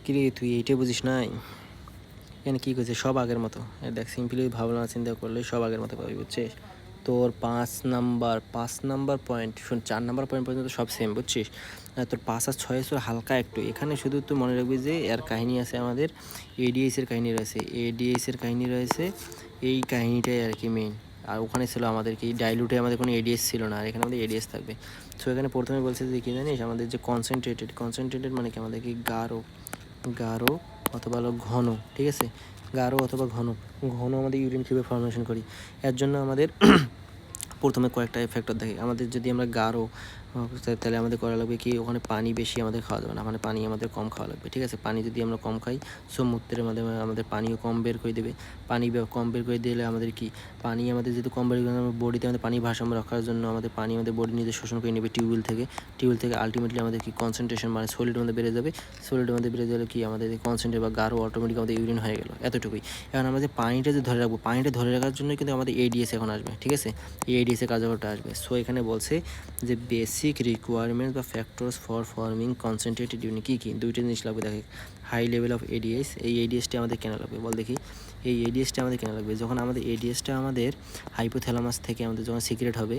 কিরে তুই এইটাই বুঝিস নাই? এখানে কী করছে সব আগের মতো। দেখ সিম্পলি ভাবনা চিন্তা করলে সব আগের মতো পাবি, বুঝছিস? তোর 5 নাম্বার পয়েন্ট শোন, 4 নাম্বার পয়েন্ট পর্যন্ত সব সেম, বুঝছিস? তোর 5 আর 6 তোর হালকা একটু, এখানে শুধু তুই মনে রাখবি যে এর কাহিনী আছে, আমাদের এডিএসের কাহিনী রয়েছে, এডিএসের কাহিনী রয়েছে, এই কাহিনীটাই আর কি মেইন। আর ওখানে ছিল আমাদের কি ডাইলুটে আমাদের কোনো এডিএস ছিল না, আর এখানে আমাদের এডিএস থাকবে। সো এখানে প্রথমে বলছে যে কী জানিস, আমাদের যে কনসেন্ট্রেটেড মানে কি, আমাদের কি গাঢ় গাঢ় অথবা হলো ঘন, ঠিক আছে? গাঢ় অথবা ঘন ঘন আমাদের ইউরিন কীভাবে ফর্মেশন করি, এর জন্য আমাদের প্রথমে কয়েকটা ফ্যাক্টর দেখে। আমাদের যদি আমরা গাঢ়, তাহলে আমাদের করা লাগবে কি, ওখানে পানি বেশি আমাদের খাওয়া যাবে না, মানে পানি আমাদের কম খাওয়া লাগবে, ঠিক আছে? পানি যদি আমরা কম খাই, সো মূত্রের মাধ্যমে আমাদের পানিও কম বের করে দেবে। পানি কম বের করে দিলে আমাদের কি, পানি আমাদের যেহেতু কম বের করে, বডিতে আমাদের পানি ভারসাম্য রাখার জন্য আমাদের পানি আমাদের বডি নিজে শোষণ করে নেবে টিউবওয়েল থেকে আলটিমেটলি আমাদের কি কনসেন্ট্রেশন মানে সলিড মধ্যে বেড়ে যাবে। সলিডের মধ্যে বেড়ে গেলে কি আমাদের কনসেন্ট্রেট বা গাঢ় অটোমেটিক আমাদের ইউরিন হয়ে গেল, এতটুকুই। এখন আমরা যে পানিটা যে ধরে রাখবো, পানিটা ধরে রাখার জন্য কিন্তু আমাদের এডিএস এখন আসবে, ঠিক আছে? এই এডিএসের কার্যকরটা আসবে। সো এখানে বলছে যে বেসিক রিকোয়ারমেন্টস বা factors for forming concentrated urine কী কী, দুইটা জিনিস লাগবে। দেখে হাই লেভেল অফ এডিএস, এই এডিএসটা আমাদের কেন লাগবে বল দেখি। এই এডিএসটা আমাদের কেন লাগবে, যখন আমাদের এডিএসটা আমাদের হাইপোথ্যালামাস থেকে আমাদের যখন সিক্রেট হবে,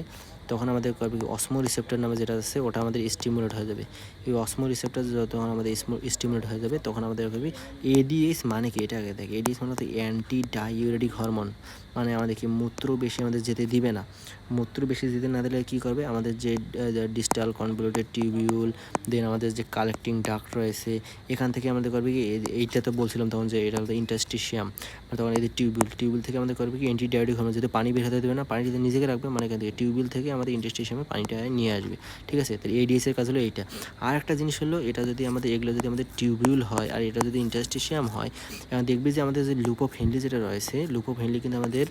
তখন আমাদের অসমো রিসেপ্টর নামে যেটা আছে, ওটা আমাদের স্টিমুলেট হয়ে যাবে। এই অসমো রিসেপ্টর যখন আমাদের স্টিমুলেট হয়ে যাবে, তখন আমাদের করবি এডিএস মানে কি, এটা আগে দেখে। এডিএস মানে হচ্ছে অ্যান্টি ডাইউরেটিক হরমোন, মানে আমাদের কি মূত্র বেশি আমাদের যেতে দিবে না। মূত্র বেশি যেতে না দিলে কী করবে, আমাদের যে ডিস্টাল কনভলিউটেড টিউবিউল, দেন আমাদের যে কালেক্টিং ডাক্ট রয়েছে, এখান থেকে আমাদের করবে কি, এইটা তো বলছিলাম তখন যে এটা হলো ইন্টারস্টিশিয়াম, তখন এই যে টিউবিউল থেকে আমাদের করবে কি অ্যান্টি ডাইউরেটিক হরমোন, যদি পানি বের হতে দেবে না, পানি যদি নিজেকে রাখবে, মানে এখান থেকে টিউবিউল থেকে আমাদের ইন্টারস্টিশিয়ামে পানিটা নিয়ে আসবে, ঠিক আছে? তাহলে এডিএসের কাজ হলো এইটা। আর একটা জিনিস হলো, এটা যদি আমাদের এগুলো যদি আমাদের টিউবিউল হয় আর এটা যদি ইন্টারস্টিশিয়াম হয়, দেখবি যে আমাদের যে লুপ অফ হেনরি যেটা রয়েছে, লুপ অফ হেনরি কিন্তু আমাদের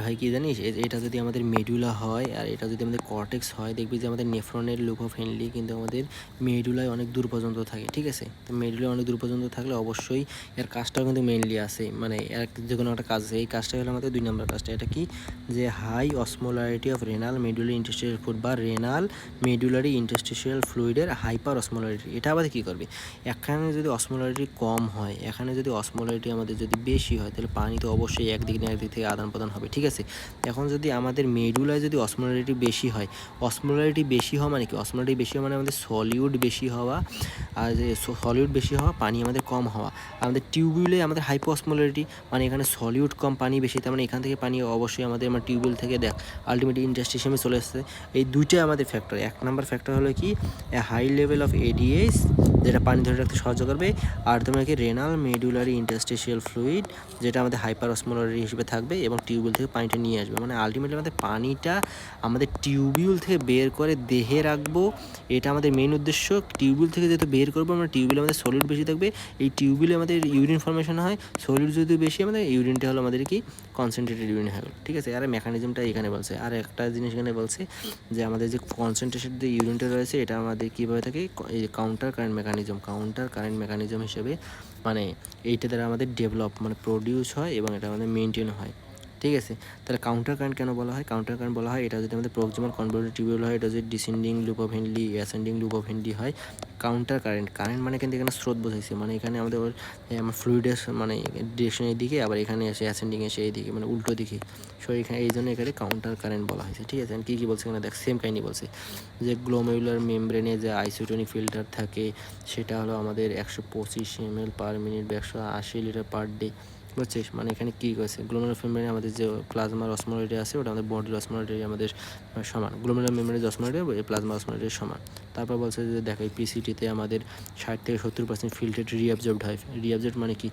হয় কি জানিস, এটা যদি আমাদের মেডুলা হয় আর এটা যদি আমাদের কর্টেক্স হয়, দেখবি যে আমাদের নেফ্রনের লুপ অফ হেনরি কিন্তু আমাদের মেডুলায় অনেক দূর পর্যন্ত থাকে, ঠিক আছে? তো মেডুলায় অনেক দূর পর্যন্ত থাকলে অবশ্যই এর কাজটাও কিন্তু মেইনলি আছে, মানে এর যে কোনো একটা কাজ আছে। এই কাজটা হলো আমাদের 2 নম্বর কাজটা। এটা কি, যে high osmolarity of renal medullary interstitial fluid বা রেনাল মেডুলারি ইন্টারস্টিশিয়াল ফ্লুইডের হাইপার অসমোলারিটি। এটা আমাদের কী করবে, এখানে যদি অসমোলারিটি কম হয়, এখানে যদি অসমোলারিটি আমাদের যদি বেশি হয়, তাহলে পানি তো অবশ্যই একদিক থেকে আদান প্রদান হবে, ঠিক আছে? এখন যদি আমাদের মেডুলায় যদি অসমোলারিটি বেশি হয়, অসমোলারিটি বেশি হওয়া মানে কি, অসমোলারিটি বেশি হওয়া মানে আমাদের সলিউড বেশি হওয়া, আর যে সলিউড বেশি হওয়া, পানি আমাদের কম হওয়া। আমাদের টিউবিউলে আমাদের হাইপো অসমোলারিটি, মানে এখানে সলিউড কম পানি বেশি, তার মানে এখান থেকে পানি অবশ্যই আমাদের টিউবিউল থেকে দেখ আলটিমেটলি ইন্টারস্টিশিয়ামে চলে আসছে। এই দুইটাই আমাদের ফ্যাক্টর। 1 নম্বর ফ্যাক্টর হলো কি, হাই লেভেল অফ এডিএস, যেটা পানি ধরে রাখতে সাহায্য করবে। আর তোমার কি রেনাল মেডুলারি ইন্টারস্টিশিয়াল ফ্লুইড, যেটা আমাদের হাইপার অসমোলারি হিসেবে থাকবে এবং টিউবিউল থেকে পানিটা নিয়ে আসবে। মানে আলটিমেটলি আমাদের পানিটা আমাদের টিউবিউল থেকে বের করে দেহে রাখবো, এটা আমাদের মেইন উদ্দেশ্য। টিউবিউল থেকে যেহেতু বের করবো আমরা, টিউবিউলে আমাদের সলিড বেশি থাকবে, এই টিউবিউলে আমাদের ইউরিন ফর্মেশন হয়, সলিড যদি বেশি আমাদের ইউরিনটা হলো আমাদের কি কনসেন্ট্রেটেড ইউরিন হয়ে গেল, ঠিক আছে? আর মেকানিজমটা এখানে বলছে। আর একটা জিনিস এখানে বলছে যে আমাদের যে কনসেন্ট্রেটেড যে ইউরিনটা রয়েছে, এটা আমাদের কীভাবে থাকে, এই কাউন্টার কারেন্ট মেকানিজম হিসেবে, মানে এইটা দ্বারা আমাদের ডেভেলপ মানে প্রডিউস হয় এবং এটা আমাদের মেনটেন হয়, ঠিক আছে? তাহলে কাউন্টার কারেন্ট কেন বলা হয়? কাউন্টার কারেন্ট বলা হয়, এটা যদি আমাদের প্রক্সিমাল কনভলিউটেড টিউবিউল হয়, এটা যদি descending loop of Henry, ascending loop of Henry হয়। কাউন্টার কারেন্ট মানে কিন্তু এখানে স্রোত বোঝাইছে, মানে এখানে আমাদের আমার ফ্লুইডের মানে ডিরেকশনের দিকে, আবার এখানে এসে অ্যাসেন্ডিং এসে এই দিকে, মানে উল্টো দিকে। সো এখানে এই জন্য এখানে কাউন্টার কারেন্ট বলা হয়েছে, ঠিক আছে? কী কী বলছে এখানে দেখ, সেম কাহিনী বলছে যে গ্লোমেরুলার মেমব্রেনে যে আইসোটোনিক ফিল্টার থাকে, সেটা হলো আমাদের 125 ml পার মিনিট বা 180 লিটার পার ডে, বুঝছিস? মানে এখানে কী করেছে, গ্লোমেরুলার মেমব্রেনে আমাদের যে প্লাজমার অসমোলারিটি আছে, ওটা আমাদের বডির অসমোলারিটি আমাদের সমান। গ্লোমেরুলার মেমব্রেনের যে অসমোলারিটি প্লাজমা অসমোলারিটির সমান। তারপর বলছে যে দেখো এই পিসিটিতে আমাদের 60 থেকে 70% ফিল্টার রিঅ্যাবজর্বড হয়। রিঅ্যাবজর্বড মানে কি,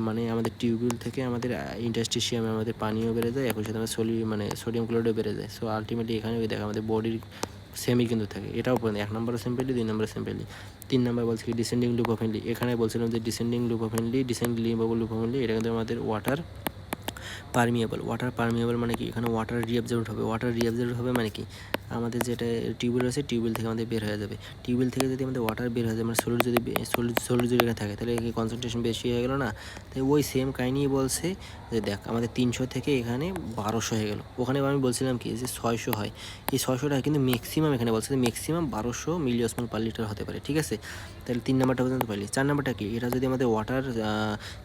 মানে আমাদের টিউবিউল থেকে আমাদের ইন্টারস্টিশিয়ামে আমাদের পানিও বেড়ে যায়, একই সাথে আমাদের সোডিয়াম ক্লোরাইডও বেড়ে যায়। সো আলটিমেটলি এখানে ওই দেখো আমাদের বডির সেমই কিন্তু থাকে। এটাও পড়ে 1 নম্বরে সিম্পলি, 2 নম্বরে সিম্পলি। 3 নম্বর বলছে কি ডিসেন্ডিং লুপ অফ হেনরি। এখানে বলছিলাম যে descending loop of Henry, loop of Henry, এটা কিন্তু আমাদের ওয়াটার পারমিয়েবল মানে কি, এখানে ওয়াটার রিঅ্যাবজর্বড হবে মানে কি, আমাদের যেটা টিউবওয়েল রয়েছে টিউবওয়েল থেকে আমাদের বের হয়ে যাবে। টিউবওয়েল থেকে যদি আমাদের ওয়াটার বের হয়ে যায় মানে সলিড যদি এখানে থাকে তাহলে কনসেন্ট্রেশন বেশি হয়ে গেল না। তাই ওই সেম কাহিনী বলছে যে দেখ আমাদের 300 থেকে এখানে 1200 হয়ে গেল। ওখানে আমি বলছিলাম কি যে 600 হয়, এই 600টা কিন্তু ম্যাক্সিমাম এখানে বলছে যে ম্যাক্সিমাম 1200 মিলি অসমোল পার লিটার হতে পারে, ঠিক আছে। তাহলে 3 নাম্বারটা পর্যন্ত পাইলি। 4 নাম্বারটা কি, এটা যদি আমাদের ওয়াটার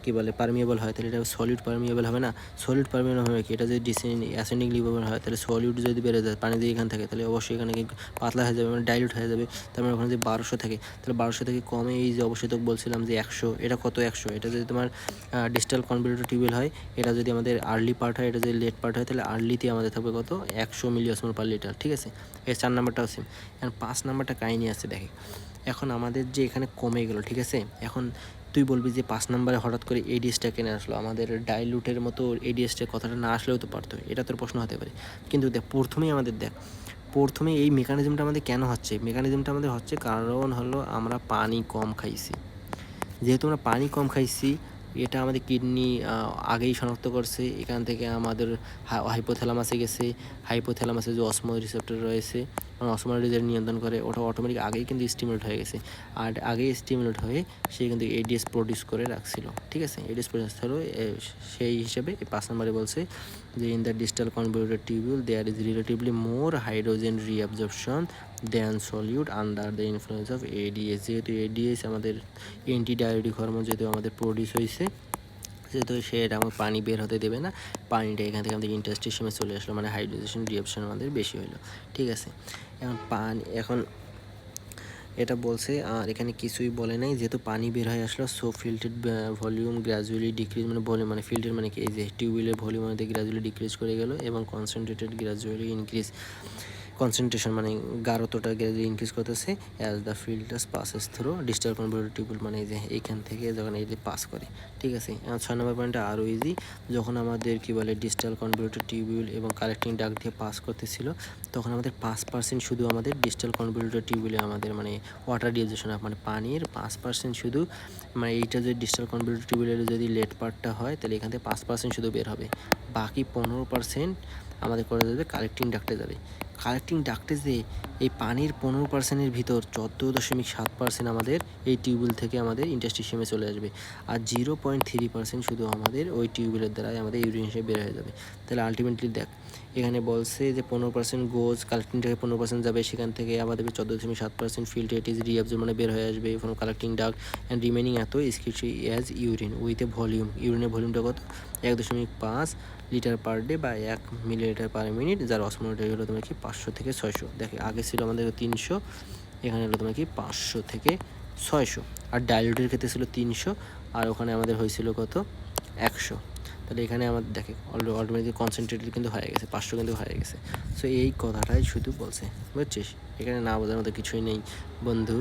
কী বলে পারমিয়েবল হয় তাহলে এটা সলিড পারমিয়েবল হবে না। সলিড পারমিয়েবল হবে কি, এটা যদি অ্যাসেন্ডিং লিভেবল হয় তাহলে সলিড যদি বেড়ে যায় পানি দিয়ে এখানে থাকে তাহলে অবশ্যই এখানে পাতলা হয়ে যাবে মানে ডাইলুট হয়ে যাবে। তারপরে ওখানে যদি 1200 থাকে তাহলে 1200 থেকে কমে এই যে অবশ্যই তো বলছিলাম যে 100, এটা কত 100, এটা যদি তোমার ডিস্টাল কনভেক্টর টিউবওয়েল হয়, এটা যদি আমাদের আর্লি পার্ট হয়, এটা যদি লেট পার্ট হয় তাহলে আর্লিতে আমাদের থাকবে কত 100 মিলি অসমোল পার লিটার, ঠিক আছে। এর 4 নাম্বারটাও সেম। এখন 5 নাম্বারটা কাহিনী আছে দেখে। এখন আমাদের যে এখানে কমে গেল, ঠিক আছে। এখন তুই বলবি যে 5 নাম্বারে হঠাৎ করে এডিএসটা কেন আসলো, আমাদের ডাইলুটের মতো এডিএসটার কথাটা না আসলেও তো পারতো, এটা তোর প্রশ্ন হতে পারে। কিন্তু দেখ প্রথমেই এই মেকানিজমটা আমাদের কেন হচ্ছে, মেকানিজমটা আমাদের হচ্ছে কারণ হলো আমরা পানি কম খাইছি। যেহেতু আমরা পানি কম খাইছি এটা আমাদের কিডনি আগেই শনাক্ত করছে। এখান থেকে আমাদের হাইপোথ্যালামাসে গেছে, হাইপোথ্যালামাসে যে অসমো রিসেপ্টর রয়েছে অসমো রিসেপ্টর নিয়ন্ত্রণ করে, ওটা অটোমেটিক আগেই কিন্তু স্টিমুলেট হয়ে গেছে। আর আগেই স্টিমুলেট হয়ে সে কিন্তু এডিএস প্রডিউস করে রাখছিল, ঠিক আছে। এডিএস প্রডিউস হলো সেই হিসেবে এই 5 নম্বরে বলছে যে in the distal convoluted tubule there is relatively more hydrogen reabsorption than solute under the influence of ADH. যেহেতু এডিএস আমাদের অ্যান্টিডায়োটিক হরমোন যেহেতু আমাদের প্রডিউস হয়েছে, যেহেতু সেটা আমার পানি বের হতে দেবে না, পানিটা এখান থেকে আমাদের ইন্টারস্টিশিয়ামে চলে আসলো, মানে হাইড্রোজেন রিঅ্যাকশন আমাদের বেশি হলো, ঠিক আছে। এখন এটা বলছে আর এখানে কিছুই বলে নাই, যেহেতু পানি বের হয়ে আসলো সো ফিল্টেড ভলিউম গ্র্যাজুয়ালি ডিক্রিজ, মানে ভলিউম মানে ফিল্টেড মানে কি, এই যে টিউবওয়েলের ভলিউম আমাদের গ্র্যাজুয়ালি ডিক্রিজ করে গেল এবং কনসেন্ট্রেটেড গ্র্যাজুয়ালি ইনক্রিজ, কনসেন্ট্রেশন মানে গাঢ়তটা গ্র্যাজুয়ালি ইনক্রিজ করতেছে as the filters passes through distal convoluted tubule, মানে এই যে এইখান থেকে যখন এই যে পাস করে, ঠিক আছে। 6 নম্বর পয়েন্টটা আরও ইজি, যখন আমাদের কী বলে ডিস্টাল কনভার্টার টিউবওয়েল এবং কালেক্টিং ডাক দিয়ে পাস করতেছিল তখন আমাদের 5% শুধু আমাদের ডিস্টাল কনভার্টার টিউবওয়েলে আমাদের মানে ওয়াটার ডিজেশন মানে পানির 5% শুধু, মানে এইটা যদি ডিস্টাল কনভার্টার টিউবওয়েলের যদি লেট পার্টটা হয় তাহলে এখান থেকে 5% শুধু বের হবে, বাকি 15% আমাদের করে যাবে কালেক্টিং ডাক্টে যাবে। কালেক্টিং ডাক্টে যে এই পানির 15%-এর ভিতর 14.7% আমাদের এই টিউবওয়েল থেকে আমাদের ইন্টারস্টিশিয়ামে চলে আসবে, আর 0.3% শুধু আমাদের ওই টিউবওয়েলের দ্বারাই আমাদের ইউরিন হিসেবে বের হয়ে যাবে। তাহলে আলটিমেটলি দেখ এখানে বলছে যে 15% গোজ কালেক্টিং থেকে 15% যাবে, সেখান থেকে আমাদের 14.7% ফিল্টার ইট ইজ রিঅ্যাবজর্ব মানে বের হয়ে আসবে from collecting duct and remaining এত excretory as urine with a volume, ইউরিনের ভলিউমটা কত 1.5 লিটার পার ডে বা 1 মিলিলিটার পার মিনিট, যার অসমোলেটার হলো তোমার কি 500 থেকে 600। দেখে আগে ছিল আমাদের 300, এখানে হলো তোমার কি 500 থেকে 600, আর ডাইলুটের ক্ষেত্রে ছিল 300 আর ওখানে আমাদের হয়েছিল কত 100। তাহলে এখানে আমাদের দেখে অটোমেটিক কনসেন্ট্রেটেড কিন্তু হয়ে গেছে 500 কিন্তু হয়ে গেছে। সো এই কথাটাই শুধু বলছে, বুঝছিস, এখানে না বোঝার মতো কিছুই নেই বন্ধু।